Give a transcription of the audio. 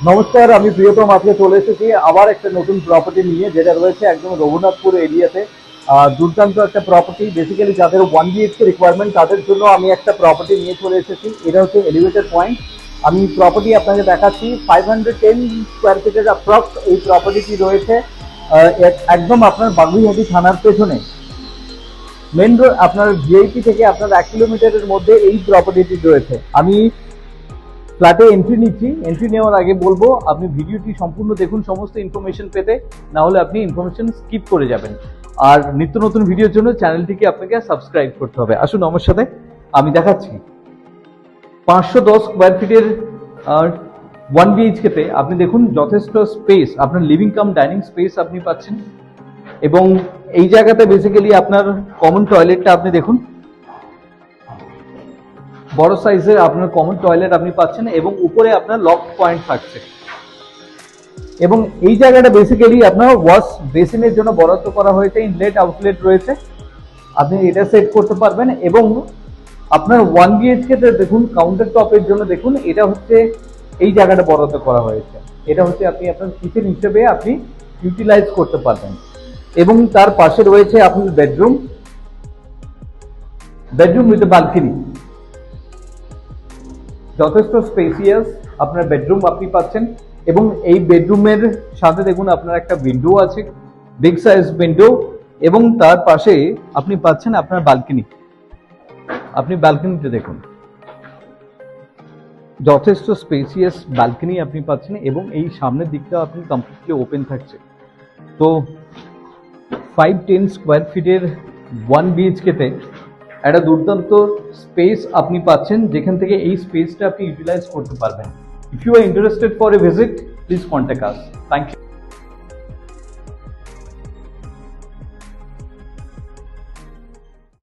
নমস্কার, আমি প্রিয়তম আজকে চলে এসেছি আবার একটা নতুন প্রপার্টি নিয়ে, যেটা রয়েছে একদম রঘুনাথপুর এরিয়াতে। দুর্দান্ত একটা প্রপার্টি, বেসিক্যালি যাদের 1 BHK রিকোয়ারমেন্ট তাদের জন্য আমি একটা প্রপার্টি নিয়ে চলে এসেছি। এটা হচ্ছে এলিভেটেড পয়েন্ট। আমি প্রপার্টি আপনাকে দেখাচ্ছি। 510 স্কোয়ার ফিটের অ্যাপ্রক্স এই প্রপার্টিটি রয়েছে একদম আপনার বাগুইহাটি থানার পেছনে। মেন রোড আপনার ভিআইপি থেকে আপনার 1 কিলোমিটারের মধ্যে এই প্রপার্টিটি রয়েছে। আমি ফ্ল্যাটে এন্ট্রি নিচ্ছি। এন্ট্রি নেওয়ার আগে বলবো আপনি ভিডিওটি সম্পূর্ণ দেখুন সমস্ত ইনফরমেশন পেতে, না হলে আপনি ইনফরমেশন স্কিপ করে যাবেন। আর নিত্য নতুন ভিডিওর জন্য চ্যানেলটিকে আপনাকে সাবস্ক্রাইব করতে হবে। আসুন আমার সাথে, আমি দেখাচ্ছি। 510 স্কোয়ার ফিটের 1 BHK তে আপনি দেখুন যথেষ্ট স্পেস, আপনার লিভিং কাম ডাইনিং স্পেস আপনি পাচ্ছেন। এবং এই জায়গাতে বেসিক্যালি আপনার কমন টয়লেটটা আপনি দেখুন, বড় সাইজের আপনার কমন টয়লেট আপনি পাচ্ছেন এবং উপরে আপনার লক পয়েন্ট থাকছে। এবং এই জায়গাটা বেসিক্যালি আপনার ওয়াশ বেসিনের জন্য বরাদ্দ করা হয়েছে। ইনলেট আউটলেট রয়েছে, আপনি এটা সেট করতে পারবেন। এবং আপনার 1 BHK তে দেখুন কাউন্টার টপের জন্য দেখুন, এটা হচ্ছে এই জায়গাটা বরাদ্দ করা হয়েছে। এটা হচ্ছে আপনি আপনার কিচেন হিসেবে আপনি ইউটিলাইজ করতে পারবেন। এবং তার পাশে রয়েছে আপনার বেডরুম উইথ বালকনি। যথেষ্ট স্পেসিয়াস আপনার বেডরুম আপনি পাচ্ছেন। এবং এই বেডরুমের সাথে দেখুন আপনার একটা উইন্ডো আছে, বিগ সাইজ উইন্ডো। এবং তার পাশে আপনি পাচ্ছেন আপনার বালকনি। আপনি বালকনিতে দেখুন, যথেষ্ট স্পেসিয়াস বালকনি আপনি পাচ্ছেন। এবং এই সামনের দিকটা আপনি কমপ্লিটলি ওপেন থাকছে। তো 510 স্কোয়ার ফিটের 1 BHK তে একটা দুর্দান্ত স্পেস আপনি পাচ্ছেন, যেখান থেকে এই স্পেসটা আপনি ইউটিলাইজ করতে পারবেন। If you are interested for a visit, please contact us. Thank you.